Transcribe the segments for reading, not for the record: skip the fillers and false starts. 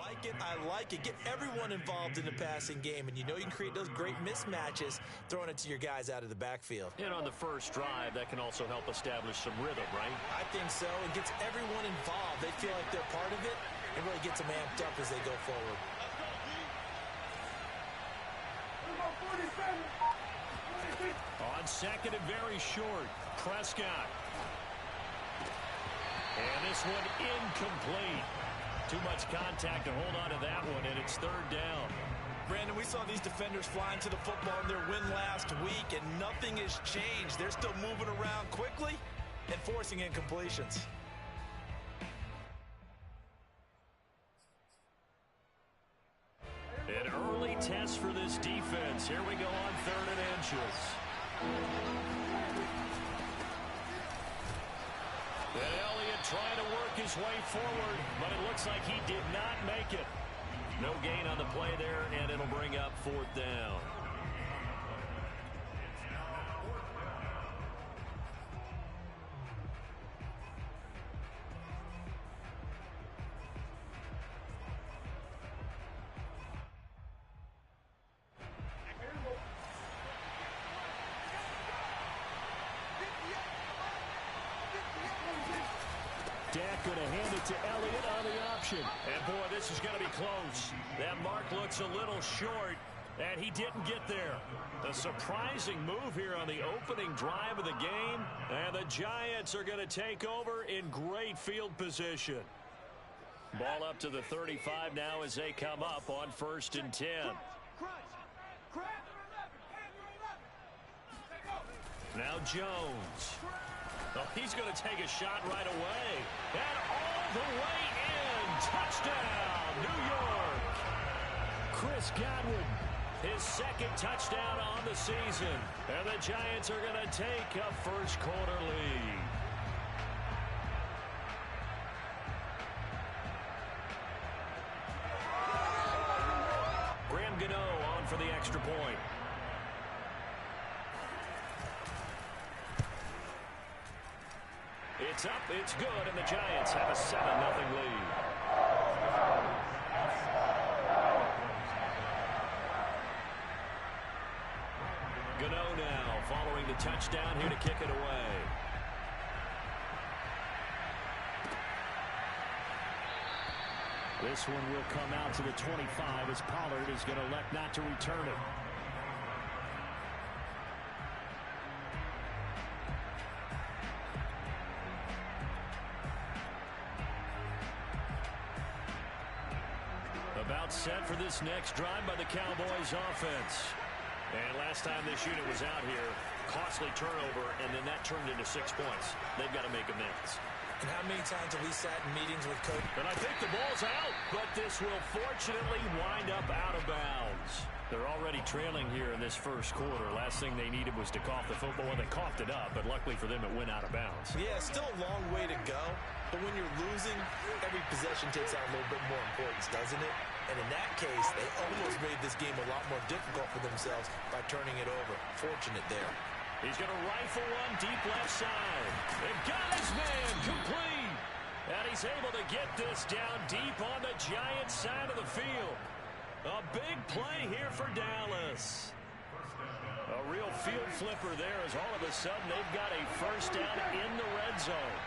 like it. I like it. Get everyone involved in the passing game, and you know you can create those great mismatches throwing it to your guys out of the backfield. And on the first drive, that can also help establish some rhythm, right? I think so. It gets everyone involved. They feel like they're part of it. It really gets them amped up as they go forward. On second and very short, Prescott. And this one incomplete. Too much contact to hold on to that one, and it's third down. Brandon, we saw these defenders flying to the football in their win last week, and nothing has changed. They're still moving around quickly and forcing incompletions. An early test for this defense. Here we go on 3rd and inches. And Elliott trying to work his way forward, but it looks like he did not make it. No gain on the play there, and it'll bring up 4th down. Dak going to hand it to Elliott on the option. And, boy, this is going to be close. That mark looks a little short, and he didn't get there. A surprising move here on the opening drive of the game, and the Giants are going to take over in great field position. Ball up to the 35 now as they come up on 1st and 10. Now Jones. Oh, he's going to take a shot right away. And all the way in. Touchdown, New York. Chris Godwin, his 2nd touchdown on the season. And the Giants are going to take a first-quarter lead. Graham Gano on for the extra point. It's up, it's good, and the Giants have a 7-0 lead. Gano now following the touchdown here to kick it away. This one will come out to the 25 as Pollard is going to elect not to return it. About set for this next drive by the Cowboys offense. And last time this unit was out here, costly turnover, and then that turned into 6 points. They've got to make amends. And how many times have we sat in meetings with Coach? And I think the ball's out, but this will fortunately wind up out of bounds. They're already trailing here in this first quarter. Last thing they needed was to cough the football, and they coughed it up, but luckily for them, it went out of bounds. Yeah, still a long way to go, but when you're losing, every possession takes on a little bit more importance, doesn't it? And in that case, they almost made this game a lot more difficult for themselves by turning it over. Fortunate there. He's going to rifle one deep left side. They've got his man complete. And he's able to get this down deep on the Giants side of the field. A big play here for Dallas. A real field flipper there as all of a sudden they've got a first down in the red zone.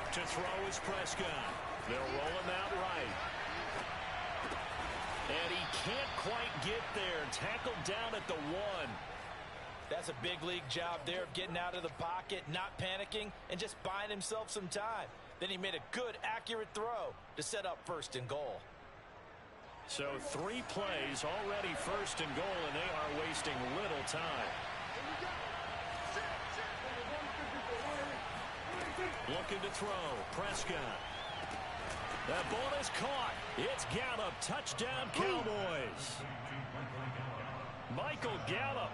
To throw is Prescott. They'll roll him out right. And he can't quite get there. Tackled down at the 1. That's a big league job there of getting out of the pocket, not panicking, and just buying himself some time. Then he made a good, accurate throw to set up 1st and goal. So 3 plays already 1st and goal, and they are wasting little time. Looking to throw. Prescott. That ball is caught. It's Gallup. Touchdown, Cowboys. Michael Gallup.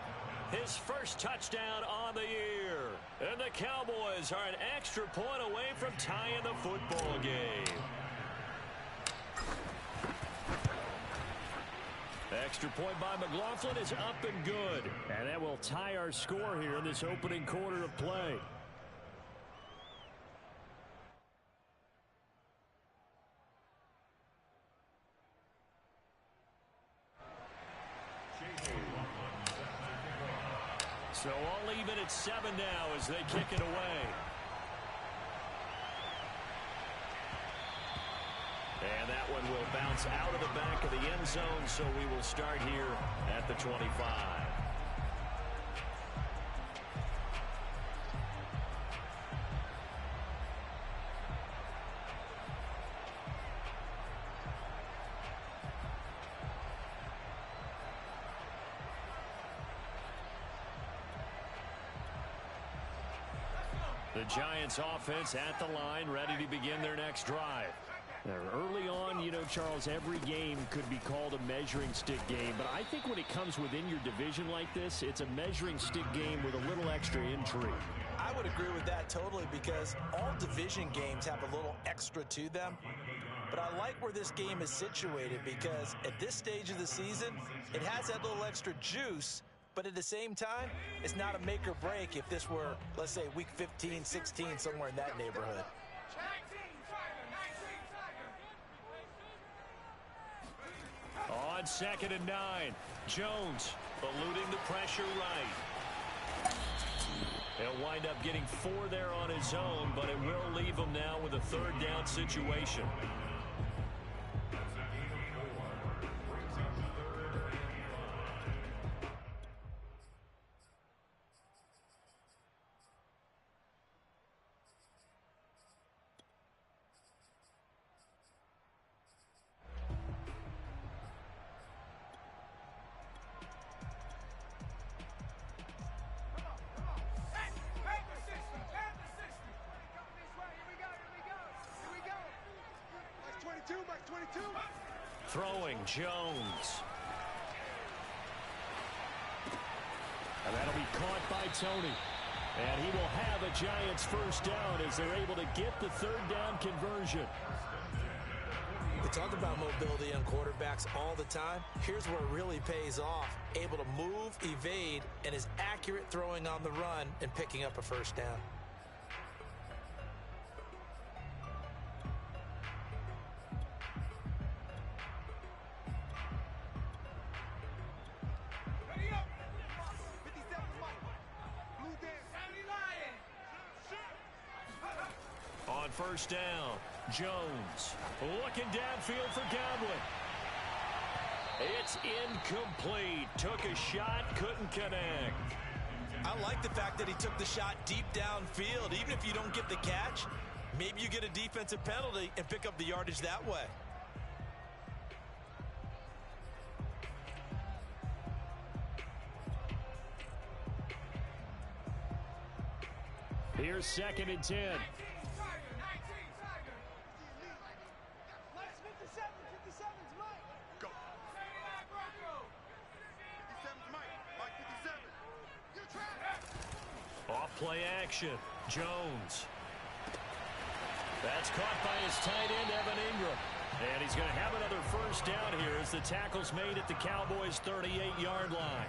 His first touchdown on the year. And the Cowboys are an extra point away from tying the football game. Extra point by McLaughlin is up and good. And that will tie our score here in this opening quarter of play. So all even at 7 now as they kick it away. And that one will bounce out of the back of the end zone, so we will start here at the 25. The Giants offense at the line, ready to begin their next drive. Early on, you know, Charles, every game could be called a measuring stick game, but I think when it comes within your division like this, it's a measuring stick game with a little extra intrigue. I would agree with that totally, because all division games have a little extra to them. But I like where this game is situated, because at this stage of the season, it has that little extra juice. But at the same time, it's not a make or break if this were, let's say, week 15, 16, somewhere in that neighborhood. On 2nd and 9, Jones eluding the pressure right. He'll wind up getting 4 there on his own, but it will leave him now with a 3rd down situation. Throwing Jones. And that'll be caught by Tony. And he will have a Giants 1st down as they're able to get the 3rd down conversion. We talk about mobility on quarterbacks all the time. Here's where it really pays off. Able to move, evade, and is accurate throwing on the run and picking up a 1st down. On 1st down, Jones looking downfield for Godwin. It's incomplete. Took a shot, couldn't connect. I like the fact that he took the shot deep downfield. Even if you don't get the catch, maybe you get a defensive penalty and pick up the yardage that way. Here's 2nd and 10. Off play action. Jones. That's caught by his tight end, Evan Ingram. And he's going to have another 1st down here as the tackle's made at the Cowboys' 38-yard line.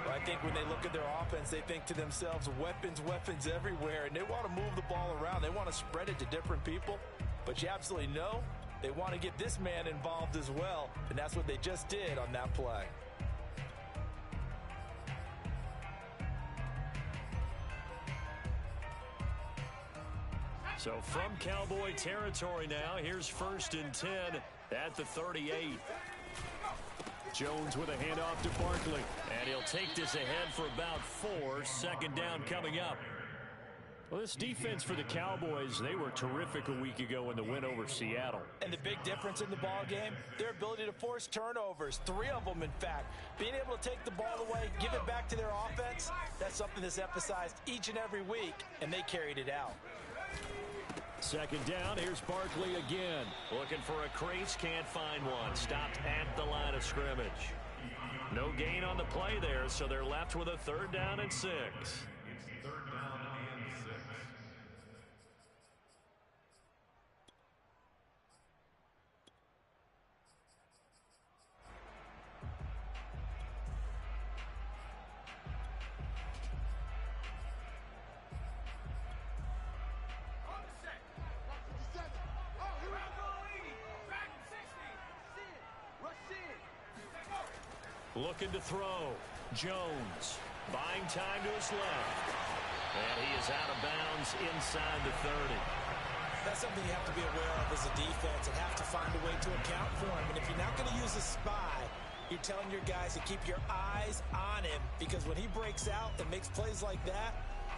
Well, I think when they look at their offense, they think to themselves, weapons, weapons everywhere, and they want to move the ball around. They want to spread it to different people. But you absolutely know they want to get this man involved as well, and that's what they just did on that play. So from Cowboy territory now, here's 1st and 10 at the 38. Jones with a handoff to Barkley, and he'll take this ahead for about 4. 2nd down coming up. Well, this defense for the Cowboys, they were terrific a week ago in the win over Seattle. And the big difference in the ball game, their ability to force turnovers, 3 of them in fact. Being able to take the ball away, give it back to their offense, that's something that's emphasized each and every week, and they carried it out. 2nd down, here's Barkley again. Looking for a crease, can't find one. Stopped at the line of scrimmage. No gain on the play there, so they're left with a 3rd down and 6. Looking to throw. Jones Buying time to his left. And he is out of bounds inside the 30. That's something you have to be aware of as a defense and have to find a way to account for him. And if you're not going to use a spy, you're telling your guys to keep your eyes on him, because when he breaks out and makes plays like that,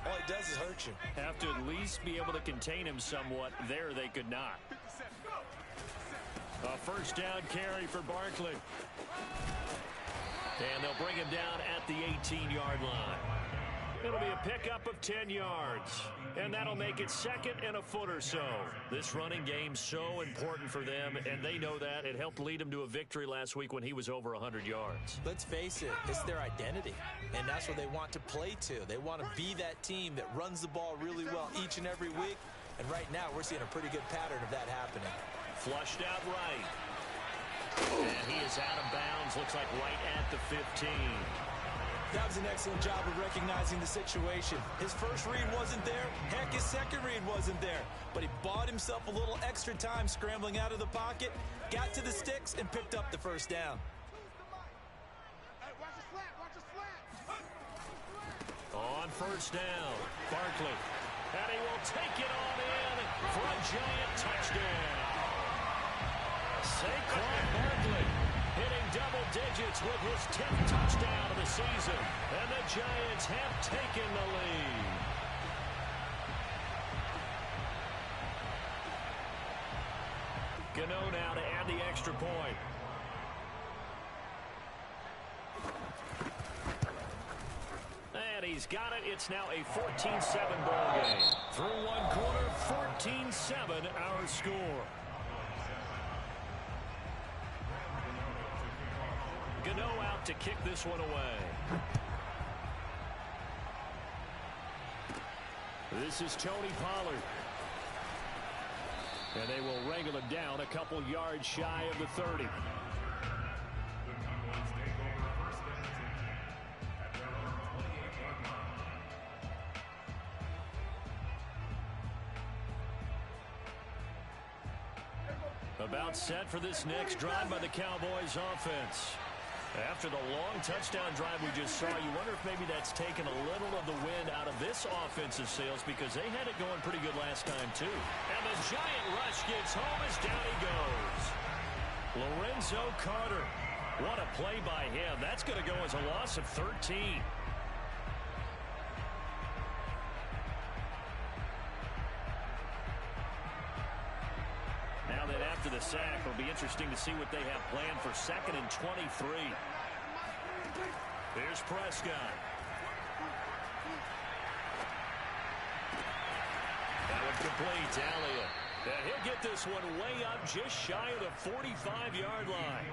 all he does is hurt you. Have to at least be able to contain him somewhat. There they could not. A first down carry for Barkley. And they'll bring him down at the 18-yard line. It'll be a pickup of 10 yards. And that'll make it second and a foot or so. This running game's so important for them, and they know that. It helped lead them to a victory last week when he was over 100 yards. Let's face it, it's their identity, and that's what they want to play to. They want to be that team that runs the ball really well each and every week, and right now we're seeing a pretty good pattern of that happening. Flushed out right. And he is out of bounds, looks like right at the 15. That was an excellent job of recognizing the situation. His first read wasn't there. Heck, his second read wasn't there. But he bought himself a little extra time scrambling out of the pocket, got to the sticks, and picked up the first down. On first down, Barkley. And he will take it on in for a giant touchdown. Saquon Barkley hitting double digits with his 10th touchdown of the season. And the Giants have taken the lead. Gano now to add the extra point. And he's got it. It's now a 14-7 ball game. Through one quarter, 14-7 our score. Gano out to kick this one away. This is Tony Pollard. And they will wrangle him down a couple yards shy of the 30. About set for this next drive by the Cowboys offense. After the long touchdown drive we just saw, you wonder if maybe that's taken a little of the wind out of this offensive sails, because they had it going pretty good last time too. And the giant rush gets home as down he goes. Lorenzo Carter. What a play by him. That's going to go as a loss of 13. Now that after the sack, it'll be interesting to see what they have planned for 2nd and 23. Here's Prescott. That one complete to Elliott. And he'll get this one way up just shy of the 45-yard line.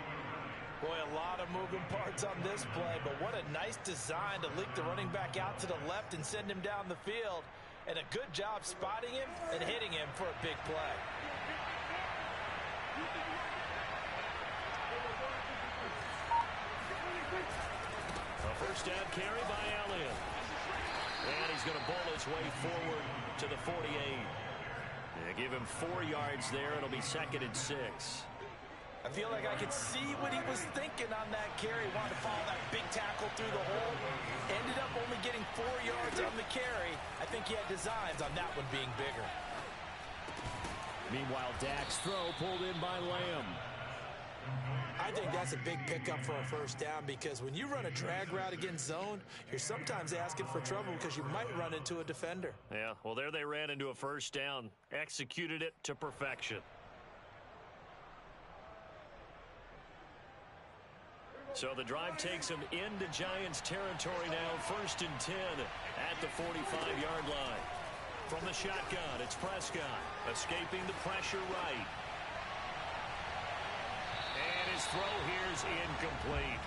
Boy, a lot of moving parts on this play, but what a nice design to leak the running back out to the left and send him down the field. And a good job spotting him and hitting him for a big play. A first down carry by Elliott. And he's going to bowl his way forward to the 48. They give him 4 yards there. It'll be 2nd and 6. I feel like I could see what he was thinking on that carry. Wanted to follow that big tackle through the hole. Ended up only getting 4 yards on the carry. I think he had designs on that one being bigger. Meanwhile, Dak's throw pulled in by Lamb. I think that's a big pickup for a first down, because when you run a drag route against zone, you're sometimes asking for trouble because you might run into a defender. Yeah, well, there they ran into a first down. Executed it to perfection. So the drive takes them into Giants territory now. 1st and 10 at the 45-yard line. From the shotgun, it's Prescott. Escaping the pressure right. And his throw here's incomplete.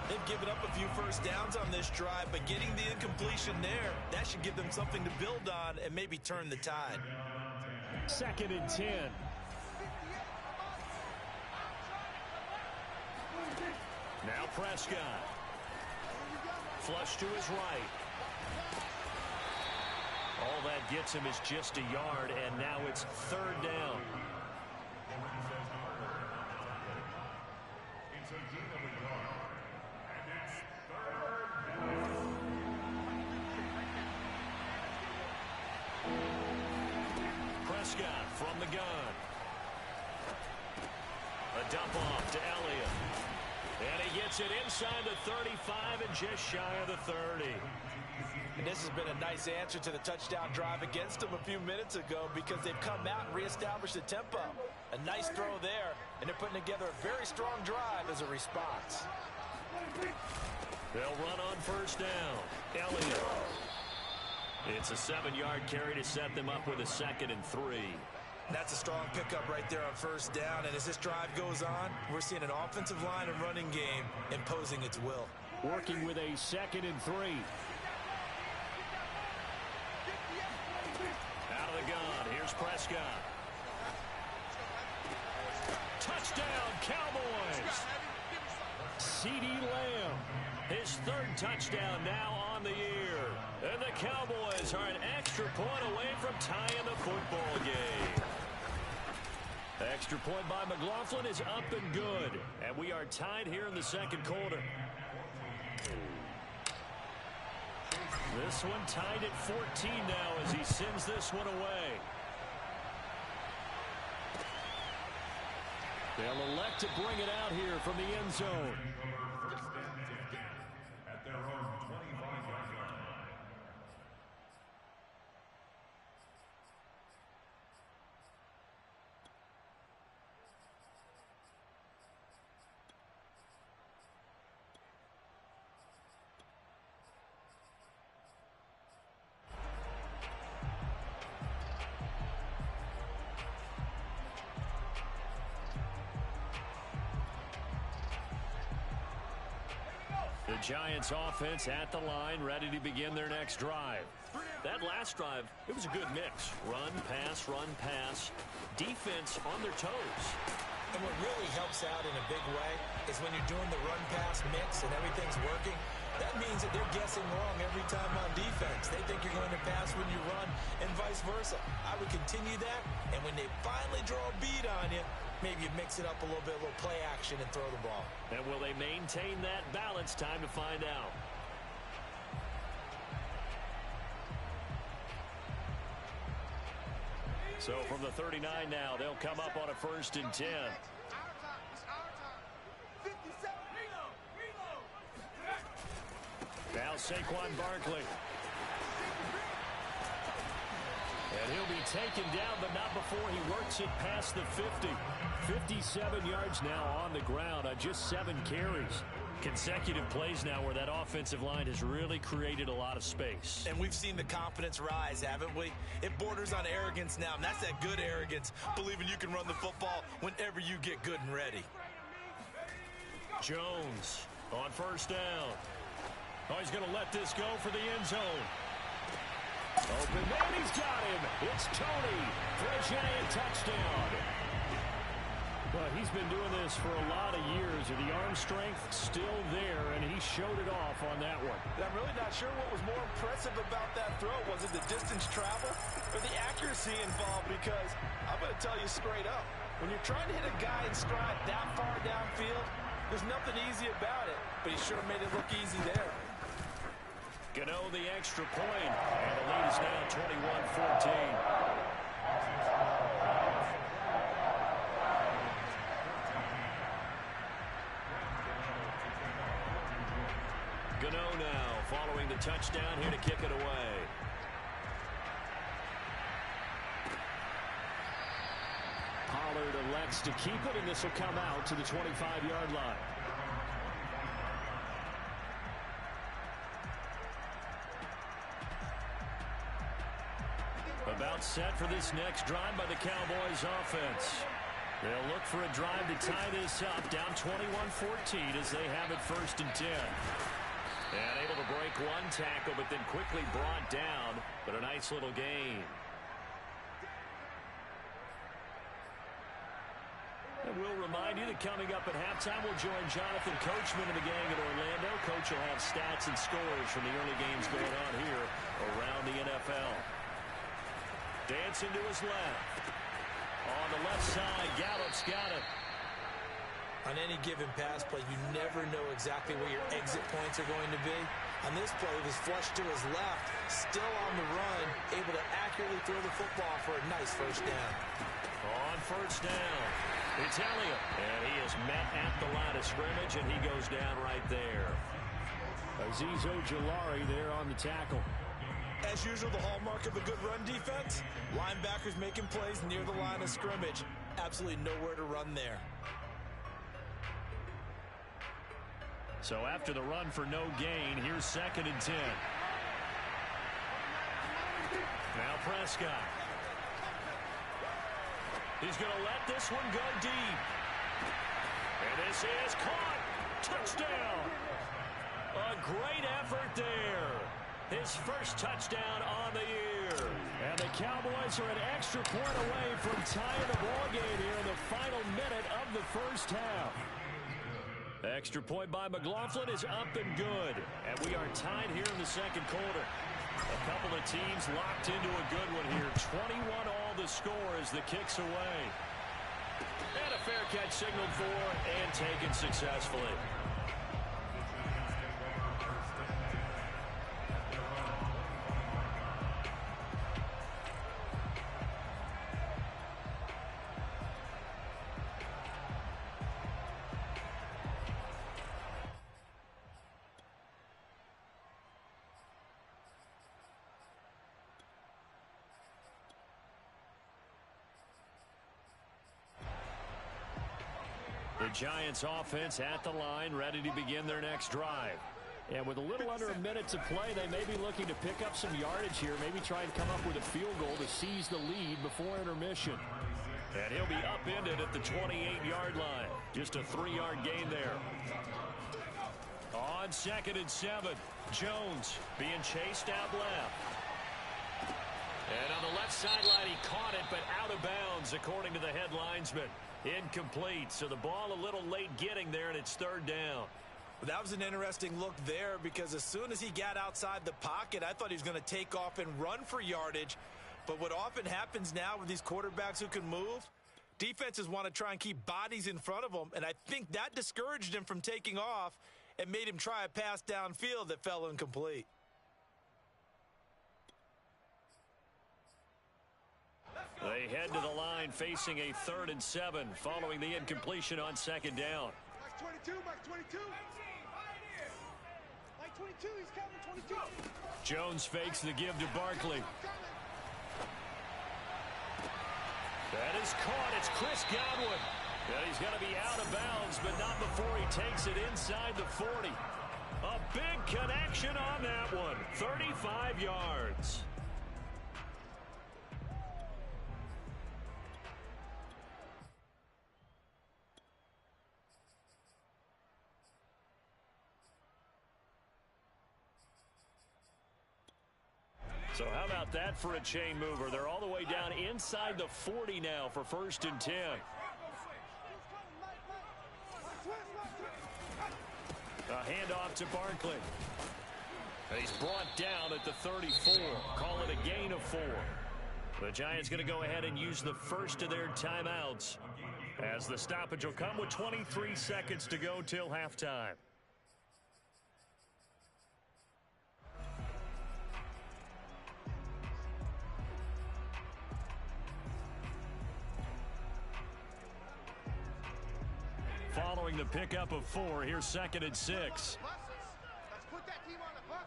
They've given up a few first downs on this drive, but getting the incompletion there, that should give them something to build on and maybe turn the tide. 2nd and 10. Now Prescott. Flush to his right. All that gets him is just a yard, and now it's 3rd down. gun. A dump off to Elliott. And he gets it inside the 35 and just shy of the 30. And this has been a nice answer to the touchdown drive against them a few minutes ago because they've come out and reestablished the tempo. A nice throw there, and they're putting together a very strong drive as a response. They'll run on first down. Elliott. It's a 7-yard carry to set them up with a 2nd and 3. That's a strong pickup right there on first down, and as this drive goes on, we're seeing an offensive line and running game imposing its will. Working with a 2nd and 3. Out of the gun, here's Prescott. Touchdown, Cowboys! CeeDee Lamb, his 3rd touchdown now on the year. And the Cowboys are an extra point away from tying the football game. Extra point by McLaughlin is up and good. And we are tied here in the 2nd quarter. This one tied at 14 now as he sends this one away. They'll elect to bring it out here from the end zone. At their own 25-yard line. The Giants offense at the line, ready to begin their next drive. That last drive, it was a good mix. Run, pass, defense on their toes. And what really helps out in a big way is when you're doing the run-pass mix and everything's working, that means that they're guessing wrong every time on defense. They think you're going to pass when you run and vice versa. I would continue that, and when they finally draw a bead on you, maybe you mix it up a little bit, a little play action, and throw the ball. And will they maintain that balance? Time to find out. So from the 39 now, they'll come up on a 1st and 10. Now Saquon Barkley. And he'll be taken down, but not before he works it past the 50. 57 yards now on the ground on just 7 carries. Consecutive plays now where that offensive line has really created a lot of space. And we've seen the confidence rise, haven't we? It borders on arrogance now, and that's that good arrogance, believing you can run the football whenever you get good and ready. Jones on first down. Oh, he's going to let this go for the end zone. Open man, he's got him. It's Tony for a giant touchdown. But he's been doing this for a lot of years, and the arm strength still there, and he showed it off on that one. I'm really not sure what was more impressive about that throw. Was it the distance travel or the accuracy involved? Because I'm going to tell you straight up, when you're trying to hit a guy in stride that far downfield, there's nothing easy about it, but he sure made it look easy there. Gano the extra point, and the lead is now 21-14. Gano now following the touchdown here to kick it away. Pollard elects to keep it, and this will come out to the 25-yard line. About set for this next drive by the Cowboys offense. They'll look for a drive to tie this up, down 21-14 as they have it 1st and 10. And able to break one tackle, but then quickly brought down, but a nice little gain. And we'll remind you that coming up at halftime, we'll join Jonathan Coachman and the gang in Orlando. Coach will have stats and scores from the early games going on here around the NFL. Dancing to his left. On the left side, Gallup's got it. On any given pass play, you never know exactly where your exit points are going to be. On this play, it was flushed to his left, still on the run, able to accurately throw the football for a nice first down. On first down, it's Elliott. And he is met at the line of scrimmage, and he goes down right there. Azeez Ojulari there on the tackle. As usual, the hallmark of a good run defense, linebackers making plays near the line of scrimmage. Absolutely nowhere to run there. So after the run for no gain, here's 2nd and 10. Now Prescott. He's going to let this one go deep. And this is caught. Touchdown. A great effort there. His first touchdown on the year. And the Cowboys are an extra point away from tying the ball game here in the final minute of the first half. Extra point by McLaughlin is up and good. And we are tied here in the second quarter. A couple of teams locked into a good one here. 21 all the score as the kick's away. And a fair catch signaled for and taken successfully. The Giants offense at the line, ready to begin their next drive. And with a little under a minute to play, they may be looking to pick up some yardage here, maybe try and come up with a field goal to seize the lead before intermission. And he'll be upended at the 28-yard line. Just a 3-yard gain there. On 2nd and 7, Jones being chased out left. And on the left sideline, he caught it, but out of bounds, according to the head linesman. Incomplete, so the ball a little late getting there, and it's 3rd down. That was an interesting look there because as soon as he got outside the pocket, I thought he was going to take off and run for yardage. But what often happens now with these quarterbacks who can move, defenses want to try and keep bodies in front of them, and I think that discouraged him from taking off and made him try a pass downfield that fell incomplete. They head to the line facing a 3rd and 7 following the incompletion on 2nd down. Mike 22, Mike 22. Mike 22, he's coming, 22. Jones fakes the give to Barkley. That is caught. It's Chris Godwin. And he's going to be out of bounds, but not before he takes it inside the 40. A big connection on that one. 35 yards. So how about that for a chain mover? They're all the way down inside the 40 now for 1st and 10. A handoff to Barkley. And he's brought down at the 34. Call it a gain of 4. The Giants going to go ahead and use the first of their timeouts as the stoppage will come with 23 seconds to go till halftime. Following the pickup of 4, here's 2nd and 6. Let's put that team on the hook.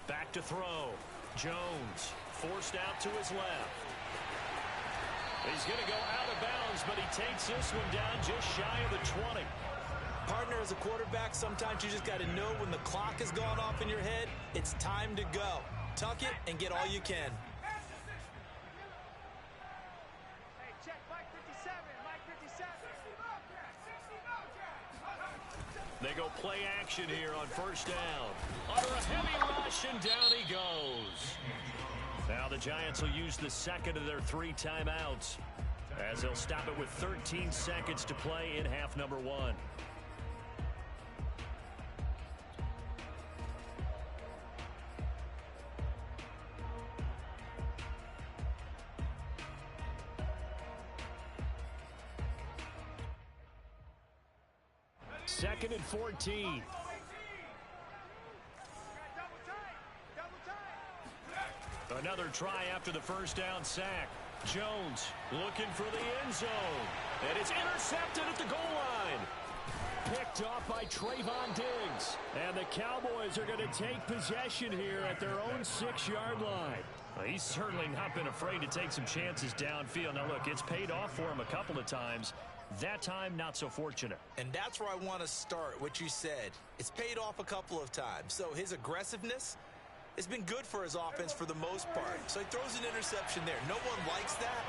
Back to throw. Jones forced out to his left. He's going to go out of bounds, but he takes this one down just shy of the 20. Partner, as a quarterback, sometimes you just got to know when the clock has gone off in your head, it's time to go. Tuck it and get all you can. They go play action here on 1st down. Under a heavy rush, and down he goes. Now the Giants will use the 2nd of their 3 timeouts as they'll stop it with 13 seconds to play in half number 1. 2nd and 14. Another try after the first down sack. Jones looking for the end zone. And it's intercepted at the goal line. Picked off by Trayvon Diggs. And the Cowboys are going to take possession here at their own 6-yard line. Well, he's certainly not been afraid to take some chances downfield. Now, look, it's paid off for him a couple of times. That time, not so fortunate. And that's where I want to start, what you said. It's paid off a couple of times. So his aggressiveness has been good for his offense for the most part. So he throws an interception there. No one likes that,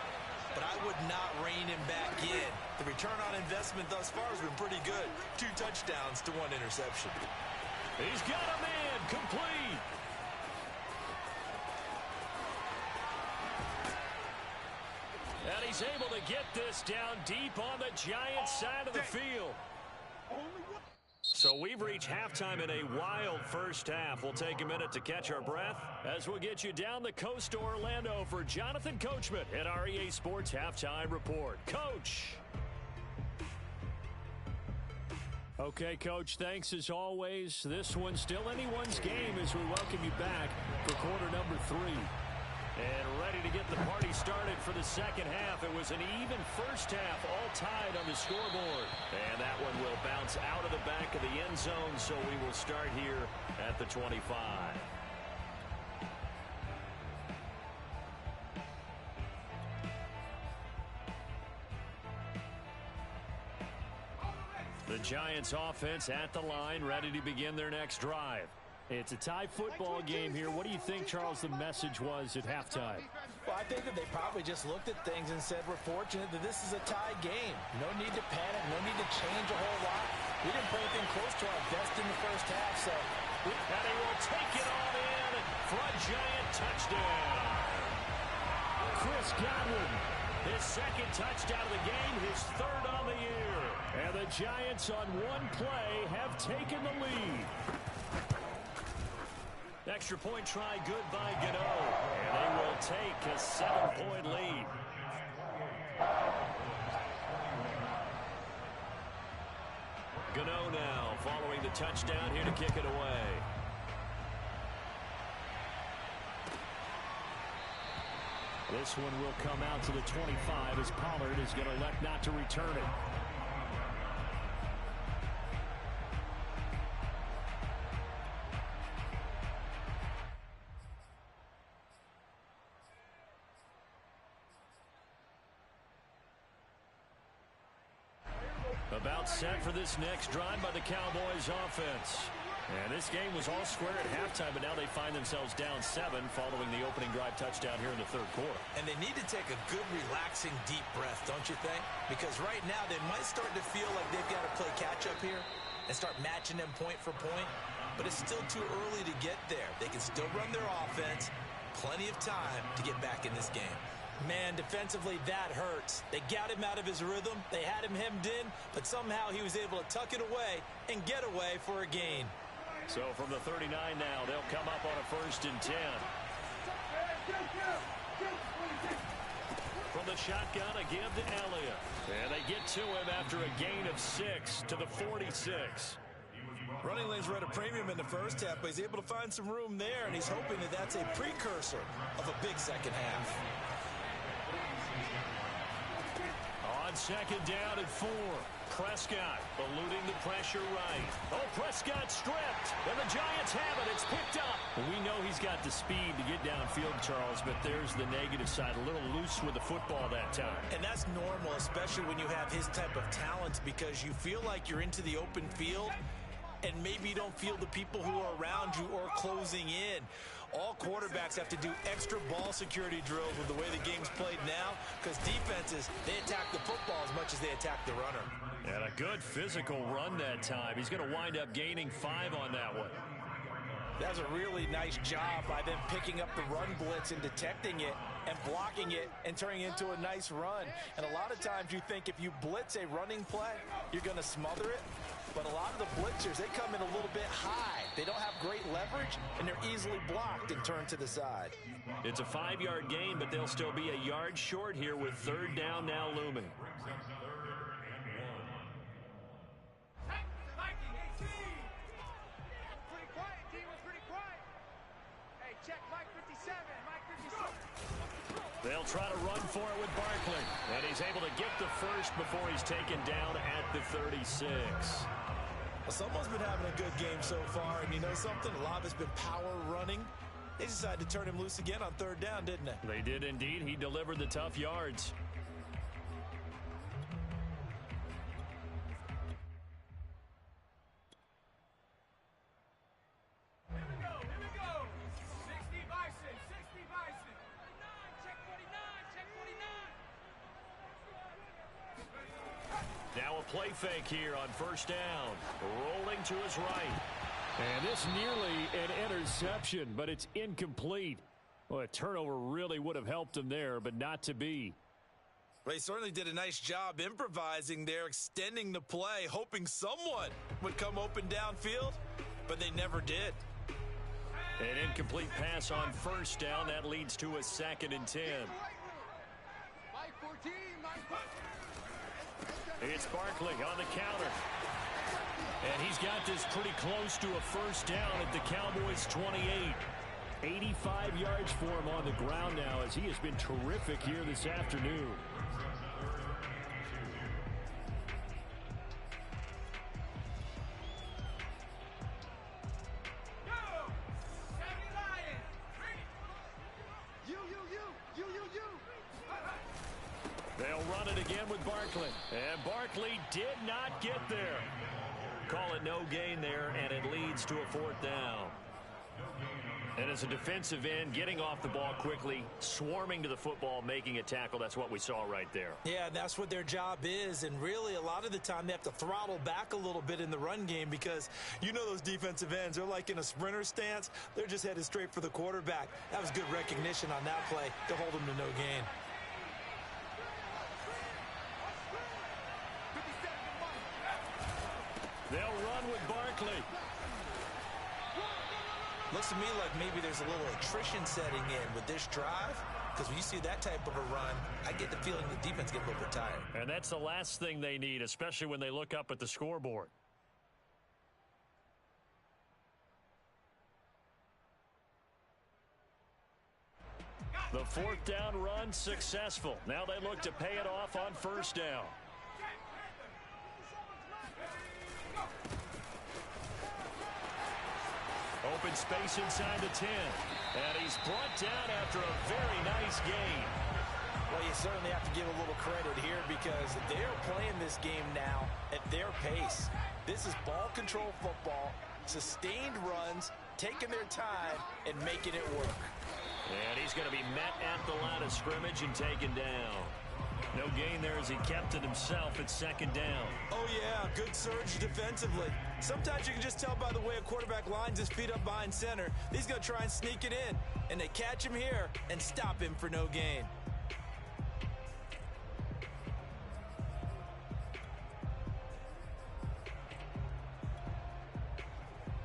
but I would not rein him back in. The return on investment thus far has been pretty good. 2 touchdowns to 1 interception. He's got a man complete. And he's able to get this down deep on the Giants side of the field. So we've reached halftime in a wild first half. We'll take a minute to catch our breath as we'll get you down the coast to Orlando for Jonathan Coachman at our EA Sports Halftime Report. Coach. Okay, Coach, thanks as always. This one's still anyone's game as we welcome you back for quarter number 3. And ready to get the party started for the second half. It was an even first half, all tied on the scoreboard. And that one will bounce out of the back of the end zone, so we will start here at the 25. The Giants offense at the line, ready to begin their next drive. It's a tie football game here. What do you think, Charles, the message was at halftime? Well, I think that they probably just looked at things and said, we're fortunate that this is a tie game. No need to panic, no need to change a whole lot. We didn't play anything close to our best in the first half, so... And he will take it on in for a Giant touchdown. Chris Godwin. His 2nd touchdown of the game, his 3rd on the year. And the Giants on one play have taken the lead. Extra point try good by Gano. And they will take a 7-point lead. Gano now following the touchdown here to kick it away. This one will come out to the 25 as Pollard is going to elect not to return it. About set for this next drive by the Cowboys offense. And this game was all square at halftime, but now they find themselves down 7 following the opening drive touchdown here in the 3rd quarter. And they need to take a good, relaxing, deep breath, don't you think? Because right now they might start to feel like they've got to play catch-up here and start matching them point for point. But it's still too early to get there. They can still run their offense. Plenty of time to get back in this game. Man, defensively, that hurts. They got him out of his rhythm. They had him hemmed in, but somehow he was able to tuck it away and get away for a gain. So from the 39 now, they'll come up on a 1st and 10. From the shotgun, a give to Elliott. And they get to him after a gain of 6 to the 46. Running lanes were at a premium in the first half, but he's able to find some room there, and he's hoping that that's a precursor of a big second half. On 2nd down and 4. Prescott eluding the pressure right. Oh, Prescott stripped. And the Giants have it. It's picked up. Well, we know he's got the speed to get downfield, Charles, but there's the negative side. A little loose with the football that time. And that's normal, especially when you have his type of talent, because you feel like you're into the open field and maybe you don't feel the people who are around you or closing in. All quarterbacks have to do extra ball security drills with the way the game's played now, because defenses, they attack the football as much as they attack the runner. And a good physical run that time. He's going to wind up gaining 5 on that one. That was a really nice job by them picking up the run blitz and detecting it and blocking it and turning it into a nice run. And a lot of times you think if you blitz a running play, you're going to smother it. But a lot of the blitzers, they come in a little bit high. They don't have great leverage, and they're easily blocked and turned to the side. It's a 5-yard gain, but they'll still be a yard short here with 3rd down now looming. They'll try to run for it with Barkley. And he's able to get the first before he's taken down at the 36. Well, someone's been having a good game so far, and you know something? A lot of it's been power running. They decided to turn him loose again on third down, didn't they? They did indeed. He delivered the tough yards. Here we go, here we go. 60 Bison, 60 Bison. 49, check 49, check 49. Now a play fake here on first down. Rolling to his right. And this nearly an interception, but it's incomplete. Well, a turnover really would have helped him there, but not to be. Well, he certainly did a nice job improvising there, extending the play, hoping someone would come open downfield, but they never did. An incomplete pass on first down. That leads to a 2nd and 10. Mike 14, Mike 14. It's Barkley on the counter. And he's got this pretty close to a first down at the Cowboys' 28. 85 yards for him on the ground now as he has been terrific here this afternoon. They'll run it again with Barkley. And Barkley did not get there. Call it no gain there, and it leads to a 4th down. And as a defensive end, getting off the ball quickly, swarming to the football, making a tackle, that's what we saw right there. Yeah, and that's what their job is, and really a lot of the time they have to throttle back a little bit in the run game because you know those defensive ends, they're like in a sprinter stance. They're just headed straight for the quarterback. That was good recognition on that play to hold them to no gain. They'll run with Barkley. Looks to me like maybe there's a little attrition setting in with this drive, because when you see that type of a run, I get the feeling the defense gets a little bit tired. And that's the last thing they need, especially when they look up at the scoreboard. The 4th down run successful. Now they look to pay it off on first down. Open space inside the 10. And he's brought down after a very nice gain. Well, you certainly have to give a little credit here because they're playing this game now at their pace. This is ball control football, sustained runs, taking their time, and making it work. And he's going to be met at the line of scrimmage and taken down. No gain there as he kept it himself at 2nd down. Oh, yeah, good surge defensively. Sometimes you can just tell by the way a quarterback lines his feet up behind center. He's going to try and sneak it in, and they catch him here and stop him for no gain.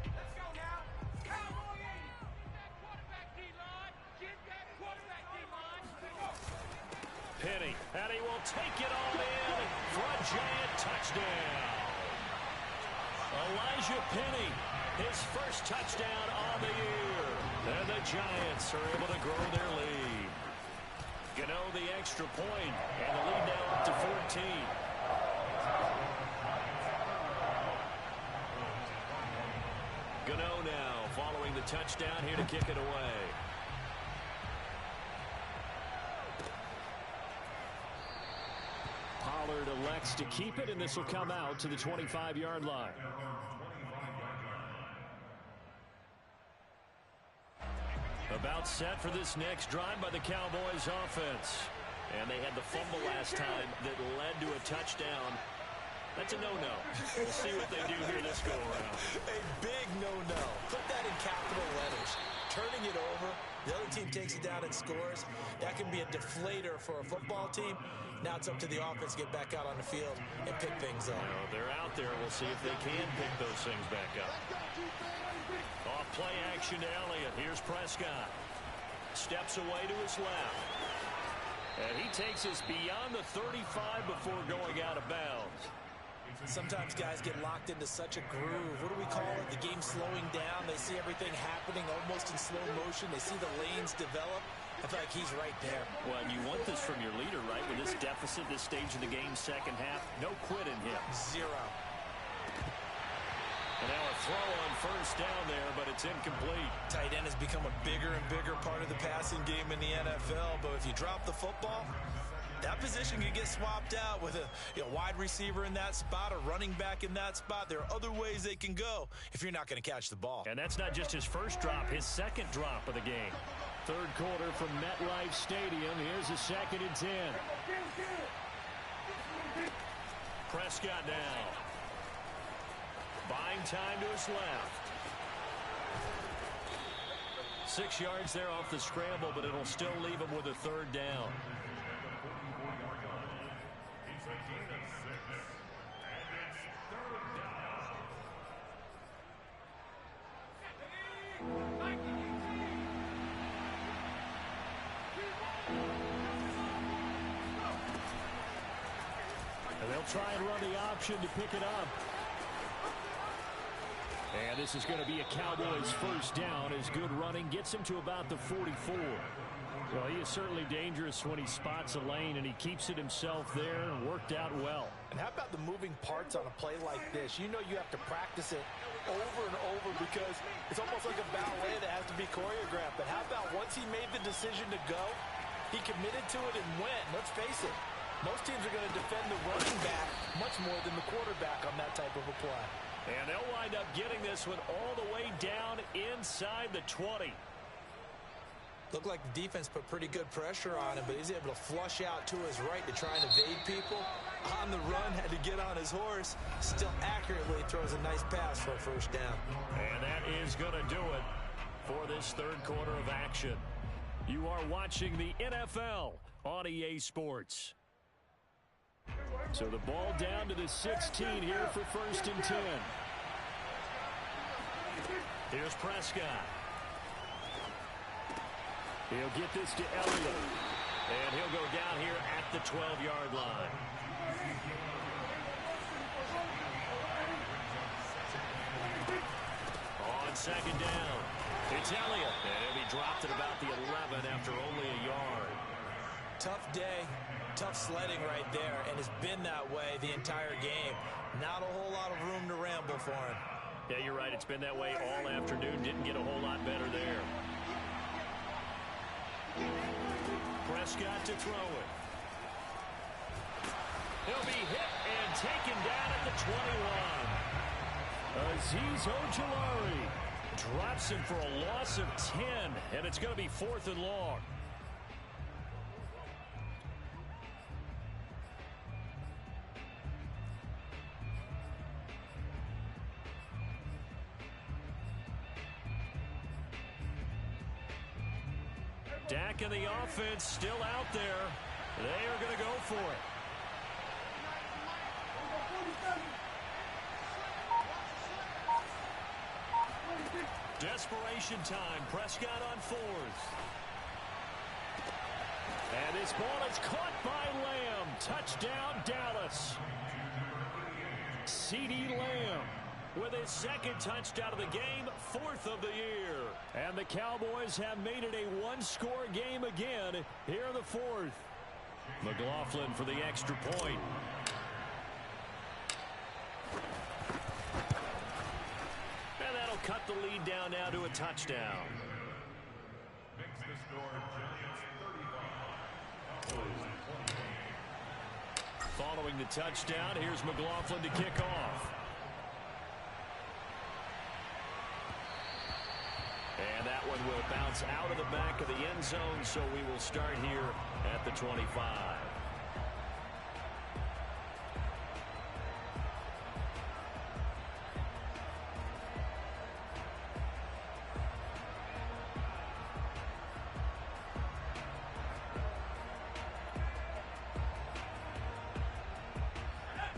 Let's go now. Cowboy 80. That quarterback D-line. Get that quarterback D-line. Penny, and he will take it all in for a giant touchdown. Elijah Penny, his first touchdown on the year. And the Giants are able to grow their lead. Gano the extra point, and the lead now up to 14. Gano now following the touchdown here to kick it away. Pollard elects to keep it, and this will come out to the 25-yard line. About set for this next drive by the Cowboys offense. And they had the fumble last time that led to a touchdown. That's a no-no. We'll see what they do here this go-around. A big no-no. Put that in capital letters. Turning it over, the other team takes it down and scores. That can be a deflator for a football team. Now it's up to the offense to get back out on the field and pick things up. Well, they're out there. We'll see if they can pick those things back up. Off play action to Elliott. Here's Prescott. Steps away to his left. And he takes us beyond the 35 before going out of bounds. Sometimes guys get locked into such a groove. What do we call it? The game slowing down. They see everything happening almost in slow motion. They see the lanes develop. I feel like he's right there. Well, you want this from your leader, right? With this deficit, this stage of the game, second half, no quit in him. Zero. And now a throw on first down there, but it's incomplete. Tight end has become a bigger and bigger part of the passing game in the NFL, but if you drop the football, that position can get swapped out with a wide receiver in that spot, a running back in that spot. There are other ways they can go if you're not going to catch the ball. And that's not just his first drop, his second drop of the game. Third quarter from MetLife Stadium. Here's a 2nd and 10. Prescott now. Buying time to his left. 6 yards there off the scramble, but it'll still leave him with a third down. And they'll try and run the option to pick it up. And this is going to be a Cowboys first down as good running gets him to about the 44. Well, he is certainly dangerous when he spots a lane, and he keeps it himself there and worked out well. And how about the moving parts on a play like this? You know you have to practice it over and over because it's almost like a ballet that has to be choreographed. But how about once he made the decision to go, he committed to it and went. Let's face it, most teams are going to defend the running back much more than the quarterback on that type of a play. And they'll wind up getting this one all the way down inside the 20. Looked like the defense put pretty good pressure on him, but he's able to flush out to his right to try and evade people. On the run, had to get on his horse. Still accurately throws a nice pass for a first down. And that is going to do it for this third quarter of action. You are watching the NFL on EA Sports. So the ball down to the 16 here for 1st and 10. Here's Prescott. He'll get this to Elliott. And he'll go down here at the 12-yard line. On 2nd down, it's Elliott. And he'll be dropped at about the 11 after only a yard. Tough day, tough sledding right there, and it's been that way the entire game. Not a whole lot of room to ramble for him. Yeah, you're right. It's been that way all afternoon. Didn't get a whole lot better there. Prescott to throw it. He'll be hit and taken down at the 21. Azeez Ojulari drops him for a loss of 10, and it's going to be 4th and long. Dak and the offense still out there. They are going to go for it. Desperation time. Prescott on 4th. And this ball is caught by Lamb. Touchdown, Dallas. CeeDee Lamb with his 2nd touchdown of the game, 4th of the year. And the Cowboys have made it a one-score game again here in the 4th. McLaughlin for the extra point. And that'll cut the lead down now to a touchdown. Following the touchdown, here's McLaughlin to kick off. And that one will bounce out of the back of the end zone, so we will start here at the 25.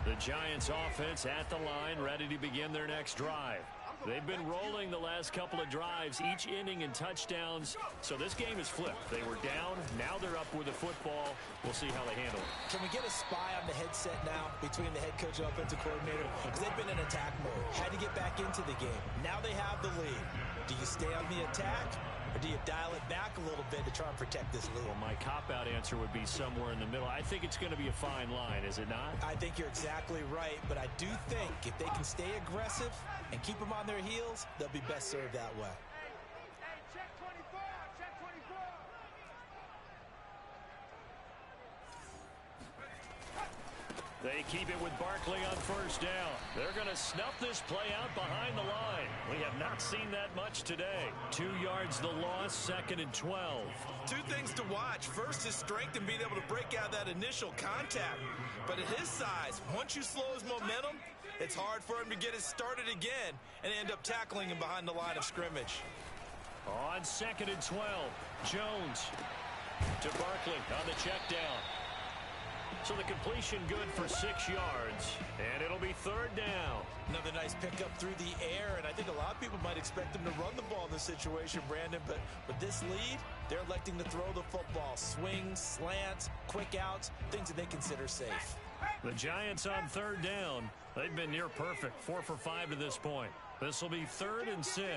The Giants offense at the line, ready to begin their next drive. They've been rolling the last couple of drives, each inning in touchdowns. So this game is flipped. They were down. Now they're up with the football. We'll see how they handle it. Can we get a spy on the headset now between the head coach and offensive coordinator? Because they've been in attack mode. Had to get back into the game. Now they have the lead. Do you stay on the attack Or do you dial it back a little bit to try and protect this lead? Well, my cop-out answer would be somewhere in the middle. I think it's going to be a fine line, is it not? I think you're exactly right, but I do think if they can stay aggressive and keep them on their heels, they'll be best served that way. Hey, check 24, check 24. They keep it with Barkley on first down. They're going to snuff this play out behind the line. We have not seen that much today. 2 yards the loss, 2nd and 12. Two things to watch. First, his strength and being able to break out that initial contact. But at his size, once you slow his momentum, it's hard for him to get it started again and end up tackling him behind the line of scrimmage. On 2nd and 12, Jones to Barkley on the check down. So the completion good for 6 yards, and it'll be 3rd down. Another nice pickup through the air, and I think a lot of people might expect them to run the ball in this situation, Brandon, but with this lead, they're electing to throw the football. Swings, slants, quick outs, things that they consider safe. The Giants on 3rd down. They've been near perfect, 4 for 5 to this point. This will be 3rd and 6. Hey,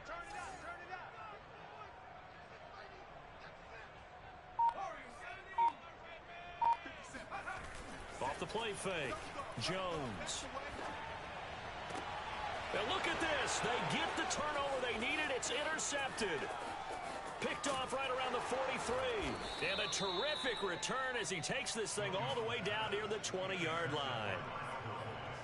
turn it up, turn it up. Off the play fake, Jones. Now look at this. They get the turnover they needed. It's intercepted. Picked off right around the 43. And a terrific return as he takes this thing all the way down near the 20-yard line.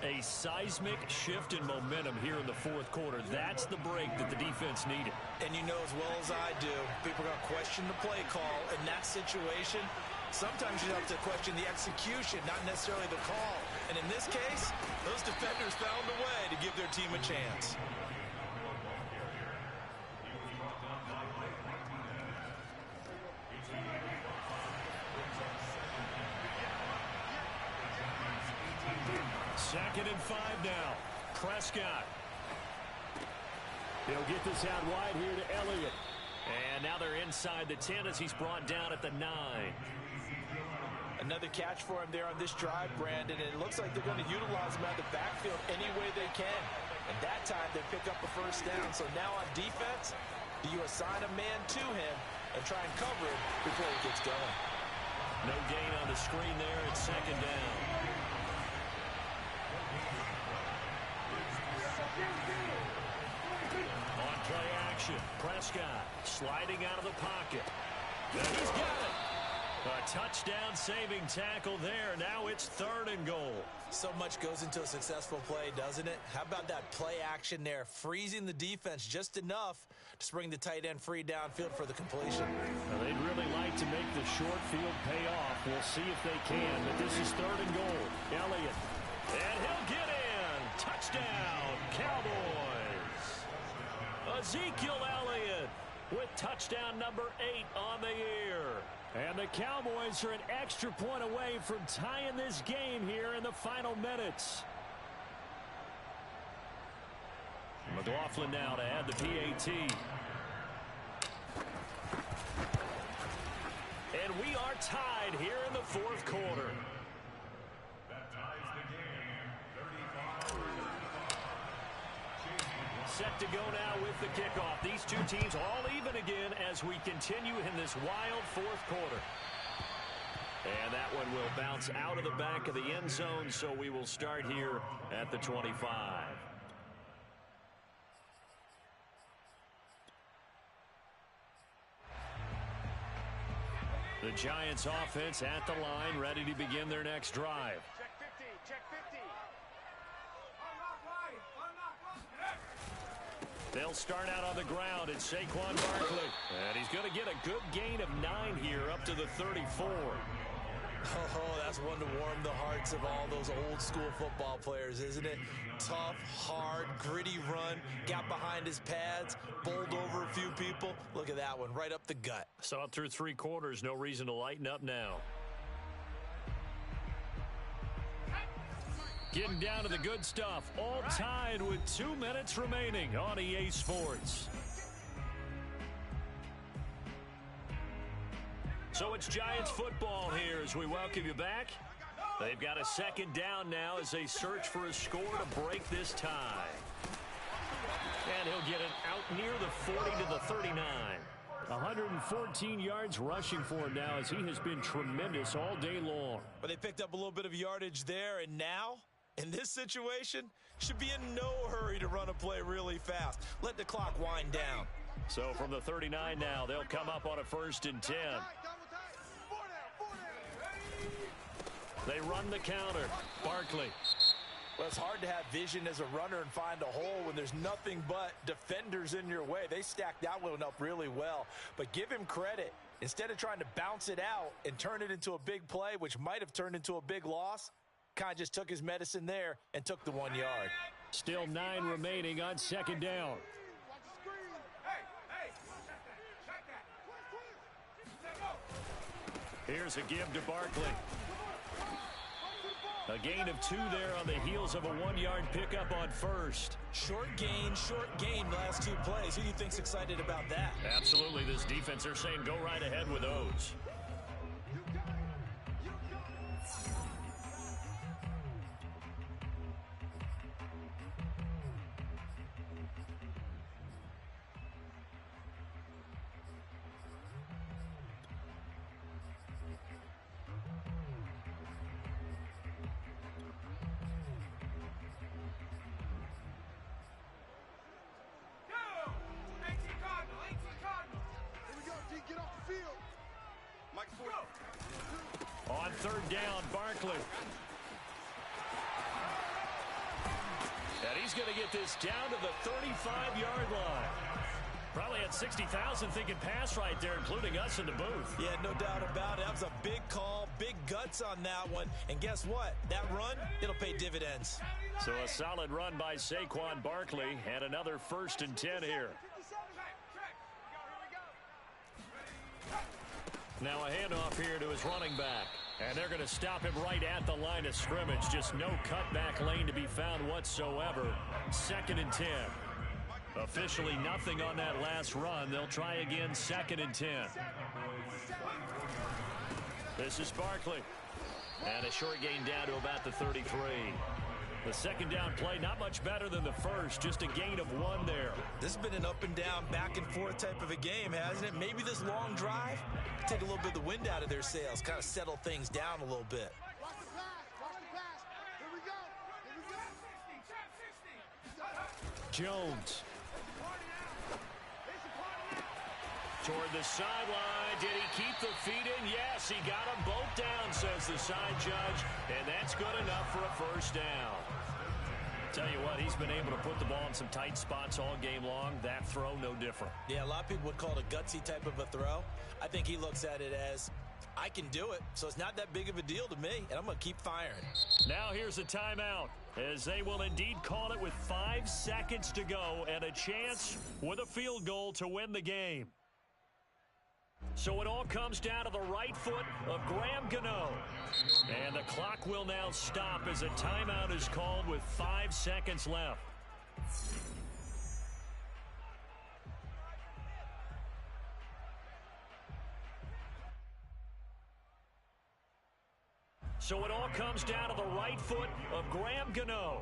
A seismic shift in momentum here in the 4th quarter. That's the break that the defense needed. And you know as well as I do, people are going to question the play call in that situation. Sometimes you have to question the execution, not necessarily the call. And in this case, those defenders found a way to give their team a chance. Second and 5 now. Prescott. He'll get this out wide here to Elliott. And now they're inside the 10 as he's brought down at the 9. Another catch for him there on this drive, Brandon, and it looks like they're going to utilize him out of the backfield any way they can. And that time they pick up a first down. So now on defense, do you assign a man to him and try and cover him before he gets going? No gain on the screen there. It's 2nd down. On play action, Prescott sliding out of the pocket. And he's got it. A touchdown-saving tackle there. Now it's 3rd and goal. So much goes into a successful play, doesn't it? How about that play action there, freezing the defense just enough to spring the tight end free downfield for the completion. Now, they'd really like to make the short field pay off. We'll see if they can, but this is 3rd and goal. Elliott, and he'll get in. Touchdown, Cowboys. Ezekiel Elliott with touchdown number 8 on the year. And the Cowboys are an extra point away from tying this game here in the final minutes. McLaughlin now to add the PAT. And we are tied here in the 4th quarter. Set to go now with the kickoff. These two teams all even again as we continue in this wild 4th quarter. And that one will bounce out of the back of the end zone, so we will start here at the 25. The Giants offense at the line, ready to begin their next drive. Check 50, check 50. They'll start out on the ground. It's Saquon Barkley. And he's going to get a good gain of 9 here up to the 34. Oh, that's one to warm the hearts of all those old school football players, isn't it? Tough, hard, gritty run. Got behind his pads, bowled over a few people. Look at that one, right up the gut. So up through 3 quarters, no reason to lighten up now. Getting down to the good stuff. All tied with 2 minutes remaining on EA Sports. So it's Giants football here as we welcome you back. They've got a 2nd down now as they search for a score to break this tie. And he'll get it out near the 40 to the 39. 114 yards rushing for him now as he has been tremendous all day long. But they picked up a little bit of yardage there, and now, in this situation, should be in no hurry to run a play really fast. Let the clock wind down. So from the 39 now, they'll come up on a 1st and 10. They run the counter. Barkley. Well, it's hard to have vision as a runner and find a hole when there's nothing but defenders in your way. They stacked that one up really well. But give him credit. Instead of trying to bounce it out and turn it into a big play, which might have turned into a big loss, kind of just took his medicine there and took the 1 yard. Still 9 remaining on 2nd down. Here's a give to Barkley. A gain of 2 there on the heels of a 1-yard pickup on 1st. Short gain last 2 plays. Who do you think's excited about that? Absolutely. This defense are saying go right ahead with those. On 3rd down, Barkley. And he's going to get this down to the 35-yard line. Probably had 60,000 thinking pass right there, including us in the booth. Yeah, no doubt about it. That was a big call, big guts on that one. And guess what? That run, it'll pay dividends. So a solid run by Saquon Barkley and another 1st and 10 here. Now a handoff here to his running back. And they're going to stop him right at the line of scrimmage. Just no cutback lane to be found whatsoever. 2nd and 10. Officially nothing on that last run. They'll try again 2nd and 10. This is Barkley. And a short gain down to about the 33. The 2nd down play, not much better than the first, just a gain of 1 there. This has been an up and down, back and forth type of a game, hasn't it? Maybe this long drive, take a little bit of the wind out of their sails, kind of settle things down a little bit. Watch the pass. Here we go. Jones. Toward the sideline. Did he keep the feet in? Yes, he got them both down, says the side judge. And that's good enough for a 1st down. Tell you what, he's been able to put the ball in some tight spots all game long. That throw, no different. Yeah, a lot of people would call it a gutsy type of a throw. I think he looks at it as, I can do it, so it's not that big of a deal to me, and I'm going to keep firing. Now here's a timeout, as they will indeed call it with 5 seconds to go and a chance with a field goal to win the game. So it all comes down to the right foot of Graham Gano. And the clock will now stop as a timeout is called with 5 seconds left. So it all comes down to the right foot of Graham Gano.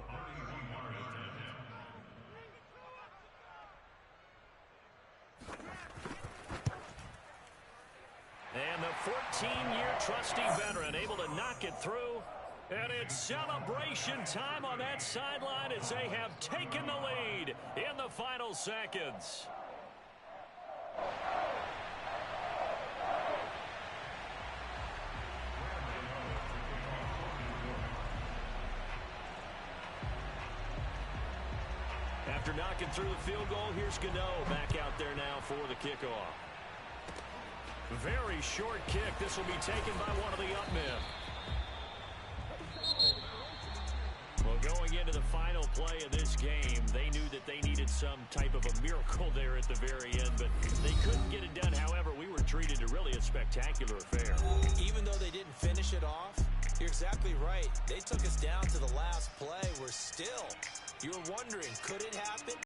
And the 14-year trusty veteran able to knock it through. And it's celebration time on that sideline as they have taken the lead in the final seconds. After knocking through the field goal, here's Gano back out there now for the kickoff. Very short kick. This will be taken by one of the up men. Well, going into the final play of this game, they knew that they needed some type of a miracle there at the very end, but they couldn't get it done. However, we were treated to really a spectacular affair. Even though they didn't finish it off, you're exactly right. They took us down to the last play. We're still, you're wondering, could it happen?